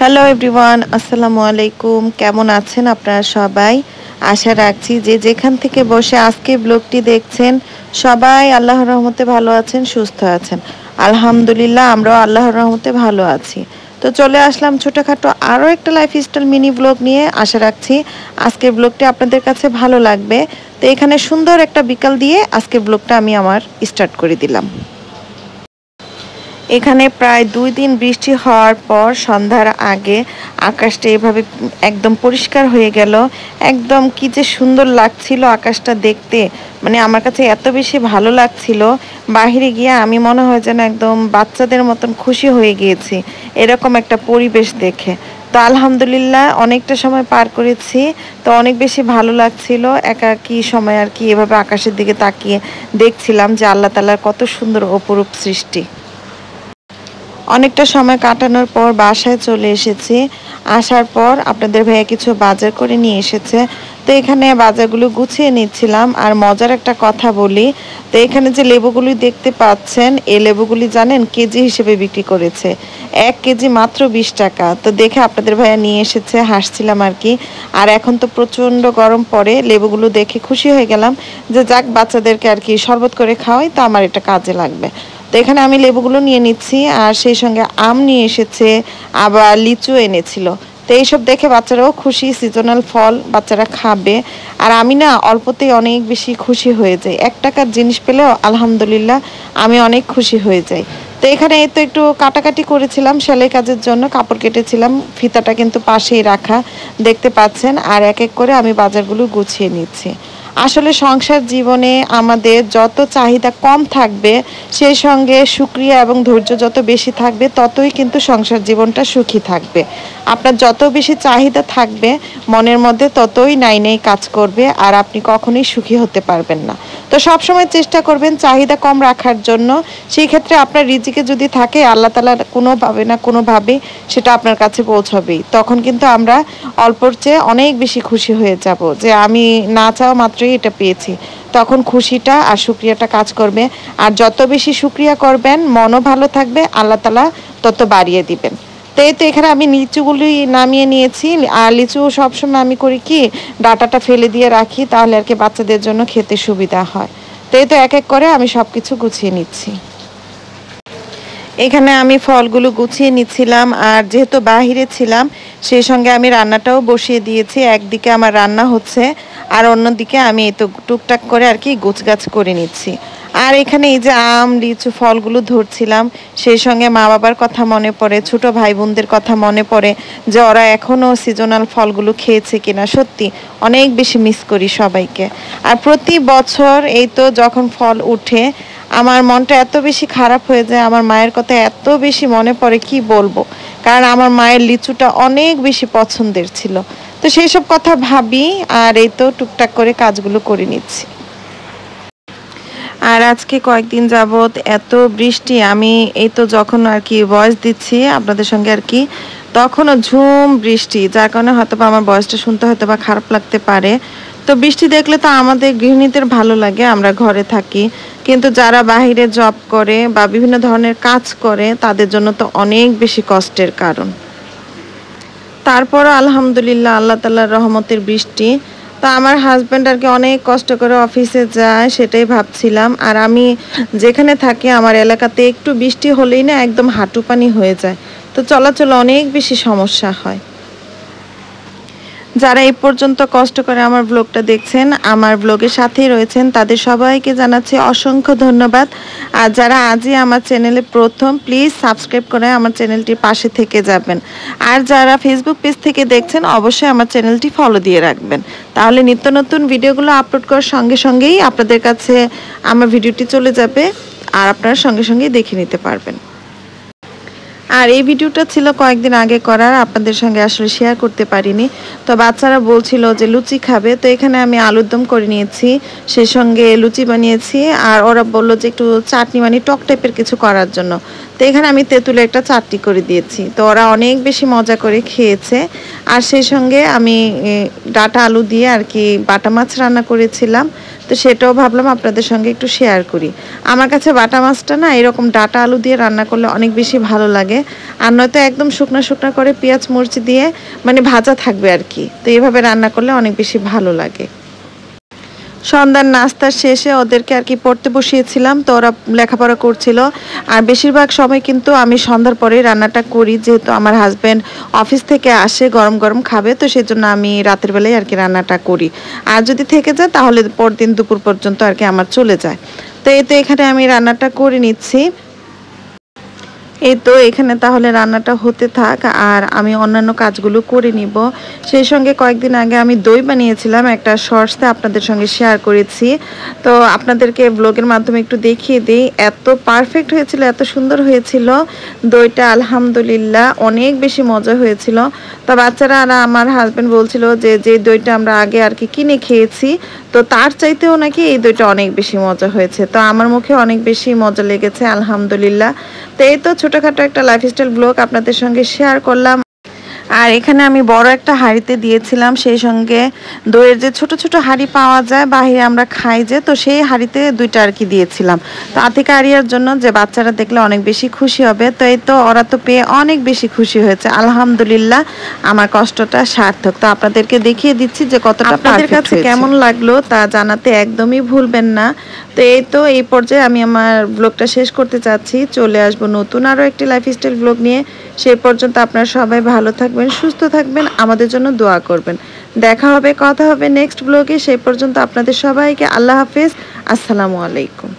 Hello everyone, আসসালামু আলাইকুম। কেমন আছেন আপনারা সবাই? আশা রাখছি যে যেখান থেকে বসে আজকে ব্লগটি দেখছেন সবাই আল্লাহর রহমতে ভালো আছেন, সুস্থ আছেন। আলহামদুলিল্লাহ, আমরাও আল্লাহর রহমতে ভালো আছি। তো চলে আসলাম ছোটোখাটো আরও একটা লাইফস্টাইল মিনি ব্লগ নিয়ে। আশা রাখছি আজকের ব্লগটি আপনাদের কাছে ভালো লাগবে। তো এখানে সুন্দর একটা বিকাল দিয়ে আজকের ব্লগটা আমি আমার স্টার্ট করে দিলাম। এখানে প্রায় 2 দিন বৃষ্টি হওয়ার পর সন্ধ্যার আগে আকাশটা এভাবে একদম পরিষ্কার হয়ে গেল। একদম কি যে সুন্দর লাগছিল আকাশটা দেখতে, মানে আমার কাছে এত বেশি ভালো লাগছিল। বাহিরে গিয়ে আমি মনে হয় যেন একদম বাচ্চাদের মতন খুশি হয়ে গিয়েছি এরকম একটা পরিবেশ দেখে। তো আলহামদুলিল্লাহ অনেকটা সময় পার করেছি। তো অনেক বেশি ভালো লাগছিল একাকী সময় আর কি এভাবে আকাশের দিকে তাকিয়ে দেখছিলাম যে আল্লাহ তাআলার কত সুন্দর অপরূপ সৃষ্টি। অনেকটা সময় কাটানোর পর বাসায় চলে এসেছি। আসার পর আপনাদের ভাইয়া কিছু বাজার করে নিয়ে এসেছে। তো এখানে বাজারগুলো গুছিয়ে নিচ্ছিলাম। আর মজার একটা কথা বলি, তো এখানে যে লেবুগুলি দেখতে পাচ্ছেন এই লেবুগুলি জানেন কেজি হিসেবে বিক্রি করেছে। 1 কেজি মাত্র 20 টাকা। তো দেখে আপনাদের ভাইয়া নিয়ে এসেছে, হাসছিলাম আর কি। আর এখন তো প্রচণ্ড গরম পড়ে, লেবুগুলো দেখে খুশি হয়ে গেলাম যে যাক বাচ্চাদেরকে আর কি শরবত করে খাওয়াই, তো আমার এটা কাজে লাগবে। তো এখানে আমি লেবুগুলো নিয়ে নিচ্ছি, আর সেই সঙ্গে আম নিয়ে এসেছে, আবার লিচু এনেছিল। তো এইসব দেখে বাচ্চারাও খুশি, সিজনাল ফল বাচ্চারা খাবে। আর আমি না অল্পতেই অনেক বেশি খুশি হয়ে যাই, 1 টাকার জিনিস পেলেও আলহামদুলিল্লাহ আমি অনেক খুশি হয়ে যাই। তো এখানে এই তো একটু কাটাকাটি করেছিলাম সেলাই কাজের জন্য, কাপড় কেটেছিলাম, ফিতাটা কিন্তু পাশেই রাখা দেখতে পাচ্ছেন। আর এক এক করে আমি বাজারগুলো গুছিয়ে নিচ্ছি। আসলে সংসার জীবনে আমাদের যত চাহিদা কম থাকবে সেই সঙ্গে শুকরিয়া এবং ধৈর্য যত বেশি থাকবে ততই কিন্তু সংসার জীবনটা সুখী থাকবে। আপনার যত বেশি চাহিদা থাকবে মনের মধ্যে ততই নাই নেই কাজ করবে, আর আপনি কখনোই সুখী হতে পারবেন না। তো সবসময় চেষ্টা করবেন চাহিদা কম রাখার জন্য। সেই ক্ষেত্রে আপনার রিজিকে যদি থাকে আল্লাহ তাআলা কোনোভাবে না কোনোভাবে সেটা আপনার কাছে পৌঁছবেই। তখন কিন্তু আমরা অল্পর চেয়ে অনেক বেশি খুশি হয়ে যাব যে আমি না চাওয়া মাত্রই এটা পেয়েছি। তখন খুশিটা আর শুকরিয়াটা কাজ করবে। আর যত বেশি শুকরিয়া করবেন মনও ভালো থাকবে, আল্লাহ তাআলা তত বাড়িয়ে দিবেন। তো এই তো এখানে আমি লিচুগুলি নামিয়ে নিয়েছি। আর লিচু সবসময় আমি করি কি ডাঁটাটা ফেলে দিয়ে রাখি, তাহলে আর কি বাচ্চাদের জন্য খেতে সুবিধা হয়। তো এই তো এক এক করে আমি সব কিছু গুছিয়ে নিচ্ছি। এখানে আমি ফলগুলো গুছিয়ে নিচ্ছিলাম, আর যেহেতু বাহিরে ছিলাম সেই সঙ্গে আমি রান্নাটাও বসিয়ে দিয়েছি। একদিকে আমার রান্না হচ্ছে আর অন্যদিকে আমি এই তো টুকটাক করে আর কি গোছগাছ করে নিচ্ছি। আর এখানে এই যে আম লিচু ফলগুলো ধরছিলাম, সেই সঙ্গে মা বাবার কথা মনে পড়ে, ছোট ভাই বোনদের কথা মনে পড়ে যে ওরা এখনও সিজনাল ফলগুলো খেয়েছে কিনা। সত্যি অনেক বেশি মিস করি সবাইকে। আর প্রতি বছর এই তো যখন ফল উঠে আমার মনটা এত বেশি খারাপ হয়ে যায়, আমার মায়ের কথা এত বেশি মনে পড়ে কি বলবো। কারণ আমার মায়ের লিচুটা অনেক বেশি পছন্দের ছিল। তো সেই সব কথা ভাবি আর এই তো টুকটাক করে কাজগুলো করে নিচ্ছি। আর আজকে কয়েকদিন যাবৎ এত বৃষ্টি, আমি এই তো যখন আর কি ভয়েস দিচ্ছি আপনাদের সঙ্গে আর কি তখনও ঝুম বৃষ্টি, যার কারণে হয়তো বা আমার ভয়েসটা শুনতে হয়তো বা খারাপ লাগতে পারে। তো বৃষ্টি দেখলে তো আমাদের গৃহিণীদের ভালো লাগে, আমরা ঘরে থাকি, কিন্তু যারা বাহিরে জব করে বা বিভিন্ন ধরনের কাজ করে তাদের জন্য তো অনেক বেশি কষ্টের কারণ। তারপরও আলহামদুলিল্লাহ আল্লাহ তাআলার রহমতের বৃষ্টি। তো আমার হাজব্যান্ড আর কি অনেক কষ্ট করে অফিসে যায়, সেটাই ভাবছিলাম। আর আমি যেখানে থাকি আমার এলাকাতে একটু বৃষ্টি হলেই না একদম হাঁটু পানি হয়ে যায়, তো চলাচল অনেক বেশি সমস্যা হয়। যারা এই পর্যন্ত কষ্ট করে আমার ব্লগটা দেখছেন, আমার ব্লগের সাথেই রয়েছেন, তাদের সবাইকে জানাচ্ছি অসংখ্য ধন্যবাদ। আর যারা আজই আমার চ্যানেলে প্রথম, প্লিজ সাবস্ক্রাইব করে আমার চ্যানেলটির পাশে থেকে যাবেন। আর যারা ফেসবুক পেজ থেকে দেখছেন অবশ্যই আমার চ্যানেলটি ফলো দিয়ে রাখবেন, তাহলে নিত্য নতুন ভিডিওগুলো আপলোড করার সঙ্গে সঙ্গেই আপনাদের কাছে আমার ভিডিওটি চলে যাবে, আর আপনারা সঙ্গে সঙ্গেই দেখে নিতে পারবেন। আর এই ভিডিওটা ছিল কয়েকদিন আগে করার, আপনাদের সঙ্গে আসলে শেয়ার করতে পারিনি। তো বাচ্চারা বলছিল যে লুচি খাবে, তো এখানে আমি আলুর দম করে নিয়েছি, সেই সঙ্গে লুচি বানিয়েছি। আর ওরা বললো যে একটু চাটনি মানে টক টাইপের কিছু করার জন্য, তো এখানে আমি তেঁতুলের একটা চাটনি করে দিয়েছি। তো ওরা অনেক বেশি মজা করে খেয়েছে। আর সেই সঙ্গে আমি ডাঁটা আলু দিয়ে আর কি বাটা মাছ রান্না করেছিলাম। তো সেটাও ভাবলাম আপনাদের সঙ্গে একটু শেয়ার করি। আমার কাছে বাটা মাছটা না এরকম ডাটা আলু দিয়ে রান্না করলে অনেক বেশি ভালো লাগে, আর নয়তো একদম শুকনা শুকনা করে পেঁয়াজ মরিচ দিয়ে মানে ভাজা থাকবে আর কি। তো এইভাবে রান্না করলে অনেক বেশি ভালো লাগে। সন্ধ্যার নাস্তার শেষে ওদেরকে আর কি পড়তে বসিয়েছিলাম, তো ওরা লেখাপড়া করছিল। আর বেশিরভাগ সময় কিন্তু আমি সন্ধ্যার পরেই রান্নাটা করি, যেহেতু আমার হাজব্যান্ড অফিস থেকে আসে গরম গরম খাবে, তো সেই জন্য আমি রাতের বেলায় আর কি রান্নাটা করি। আর যদি থেকে যায় তাহলে পরদিন দুপুর পর্যন্ত আর কি আমার চলে যায়। তো এই তো এখানে আমি রান্নাটা করে নিচ্ছি। এই তো এখানে তাহলে রান্নাটা হতে থাক আর আমি অন্যান্য কাজগুলো করে নিব। সেই সঙ্গে কয়েকদিন আগে আমি দই বানিয়েছিলাম, একটা শর্টসে আপনাদের সঙ্গে শেয়ার করেছি। তো আপনাদেরকে ব্লগের মাধ্যমে একটু দেখিয়ে দিই, এত পারফেক্ট হয়েছিল, এত সুন্দর হয়েছিল দইটা, আলহামদুলিল্লাহ অনেক বেশি মজা হয়েছিল। তো বাচ্চারা আর আমার হাজব্যান্ড বলছিল যে যে দইটা আমরা আগে আর কি কিনে খেয়েছি, তো তার চাইতেও নাকি এই দইটা অনেক বেশি মজা হয়েছে। তো আমার মুখে অনেক বেশি মজা লেগেছে আলহামদুলিল্লাহ। তো এই তো ছোটোখাটো একটা লাইফস্টাইল ব্লগ আপনাদের সঙ্গে শেয়ার করলাম। আর এখানে আমি বড় একটা হাঁড়িতে দিয়েছিলাম, সেই সঙ্গে দইয়ের যে ছোট ছোট হাঁড়ি পাওয়া যায় বাহিরে আমরা খাই যে, তো সেই হাঁড়িতে দুইটা আর কি দিয়েছিলাম। তো আতিকা আরিয়ার জন্য, যে বাচ্চারা দেখলে অনেক বেশি খুশি হবে। তো এই তো ওরা তো পেয়ে অনেক বেশি খুশি হয়েছে আলহামদুলিল্লাহ, আমার কষ্টটা সার্থক। তো আপনাদেরকে দেখিয়ে দিচ্ছি যে কতটা আপনাদের কাছে কেমন লাগলো তা জানাতে একদমই ভুলবেন না। তো এই তো এই পর্যায়ে আমি আমার ব্লগটা শেষ করতে চাচ্ছি, চলে আসবো নতুন আরও একটি লাইফস্টাইল ব্লগ নিয়ে। সেই পর্যন্ত আপনারা সবাই ভালো থাকবেন, সুস্থ থাকবেন, আমাদের জন্য দোয়া করবেন। দেখা হবে, কথা হবে নেক্সট ব্লগে। সেই পর্যন্ত আপনাদের সবাইকে আল্লাহ হাফেজ, আসসালামু আলাইকুম।